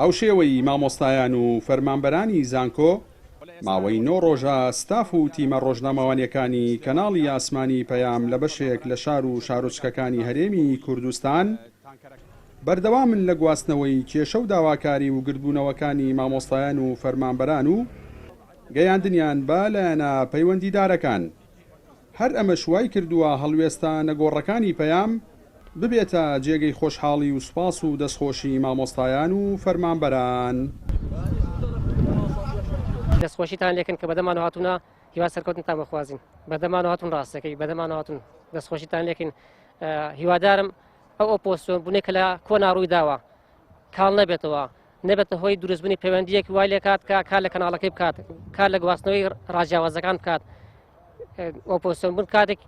هاوشێوەی مامۆستایان و فەرمانبەرانی زانکۆ ماوەی 9 ڕۆژە ستاف و تیمە ڕۆژنامەوانیەکانی کەناڵی ئاسمانی پەیام لە بەشێک لە شار و شارۆچکەکانی هەرێمی کوردستان بەردەوامن لە گواستنەوەی کێشە و داواکاری و گردبوونەوەکانی مامۆستایان و فەرمانبەران و گەیاندنیان بە لایەنە پەیوەندیدارەکان. هەر ئەمە شوای کردووە هەڵوێستە نەگۆڕەکانی پەیام ببێتە جێگەی خۆشحاڵی و سوپاس و دەستخۆشی مامۆستایان و فەرمانبەران. دەستخۆشیتان لێکن کە بەدەمان هاتوونە هیوا سەرکەوتنتان بەخوازیین، بەدەمان هاتوون ڕاستەکەی بەدەمان هاتوون دەستخۆشیتان لێکن. هیوادارم ئەو ئۆپۆزسیۆن بوونێ کە لە کۆنا ڕووی داوە کاڵ نەبێتە هۆی دروستبوونی پەیوەندیەکی وای لێ کات کە کار لە کەناڵەکەی بکات، کار لە گواستنەوەی ڕاجیاوازەکان بکات. ئۆپۆزسیۆن بوون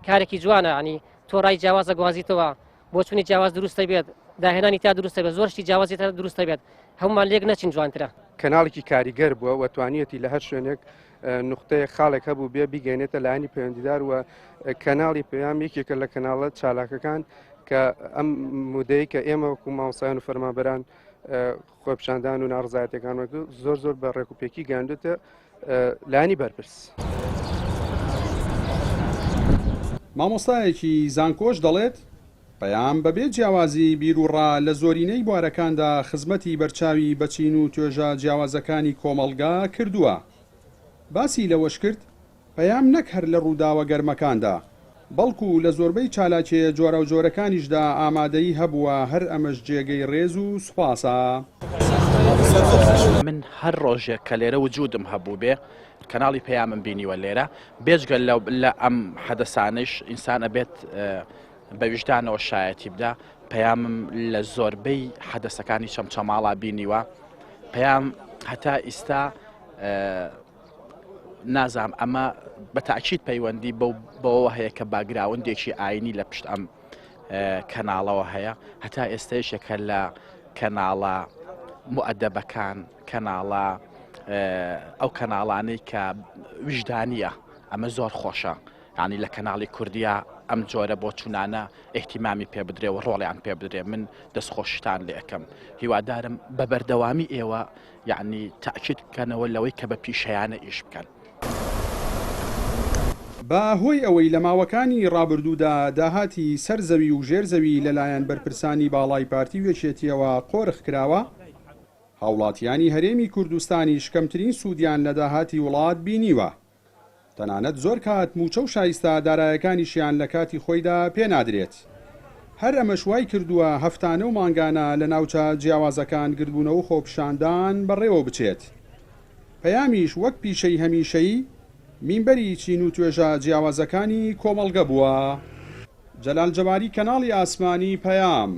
کارێکی جوانە، ینی تۆ ڕای جیاوازە گوازیتەوە بۆ چوونی جیاواز دروستە بێت، داهێنانی تا دروستە بێت، زۆر شتی جیاوازی تا دروستە بێت، هەمومان لێک نەچین جوانترە. کەناڵێکی کاریگەر بووە و توانیەتی لە هەر شوێنێک نقطەیە خاڵێک هەبوو بێ بیگەێنێتە لایەنی پەیوەندیدار و کەناڵی پەیام یەکێکە لە کەناڵە چالاکەکان کە ئەم مودەی کە ئێمە وەکو مامۆستایان و فەرمانبەران خۆپیشاندان و ناڕزایەتەکان وەکو زۆر بە ڕێکوپێکی گەاندوتە لایەنی بەرپرس. مامۆستایەکی زانکۆش دەڵێت پەیام بەبێ جیاوازی بیرروڕا لە زۆرینەی بوارەکاندا خزمەتی بەرچاوی بەچین و توێژە جیاوازەکانی کۆمەڵگا کردووە. باسی لەوەش کرد پەیام نەک هەر لە ڕووداوە گەرمەکاندا بەڵکو لە زۆربەی چالاکیە جۆرە و جۆرەکانیشدا ئامادەی هەبووە، هەر ئەمەش جێگەی ڕێز و سوپاسە. من هەر ڕۆژێک کە لێرە وجودم هەبوو بێ کەناڵی پەیامم بینیوە لێرە بێجگەل لە ئەم حەدەسانش ئینسان ئەبێت بە ویژدانەوە شایەتی بدا. پەیامم لە زۆربەی حەدەسەکانی چەمچەماڵا بینیوە. پەیام هەتا ئیستا نازام ئەمە بە تاکید پەیوەندی بەوە هەیە کە باگراوندێکی ئاینی لە پشت ئەم کەناڵەوە هەیە. هەتا ئێستەیشێکە لە کەناڵە مؤەدەبەکان، کەناڵە ئەو کەناڵانەی کە ویژدانیە، ئەمە زۆر خۆشە. ینی لە کەناڵی کوردیا ئەم جۆرە بۆ چونانە ئێحتیمامی پێ بدرێ و ڕۆڵیان پێ بدرێ. من دەستخۆشتان لێ ئەەکەم. هیوادارم بە بەردەوامی ئێوە یعنی تاکید بکەنەوە لەوەی کە بە پیشەیانە ئیش بکەن. بە هۆی ئەوەی لە ماوەکانی ڕابردوودا داهاتی سەرزەوی و ژێرزەوی لەلایەن بەرپرسانی باڵای پارتی وێچێتیەوە قۆرخ کراوە، هاوڵاتیانی هەرێمی کوردستانی شکەمترین سوودیان لە داهاتی وڵات بینیوە. تەنانەت زۆر کات موچە و شایستە دارایەکانیشیان لە کاتی خۆیدا پێنادرێت. هەر ئەمە شوای کردووە هەفتانە و مانگانە لە ناوچە جیاوازەکان گردبوونەوە و خۆپیشاندان بەڕێوە بچێت. پەیامیش وەک پیشەی هەمیشەیی مینبەری چین و توێژە جیاوازەکانی کۆمەڵگە بووە. جەلال جەباری، کەناڵی ئاسمانی پەیام.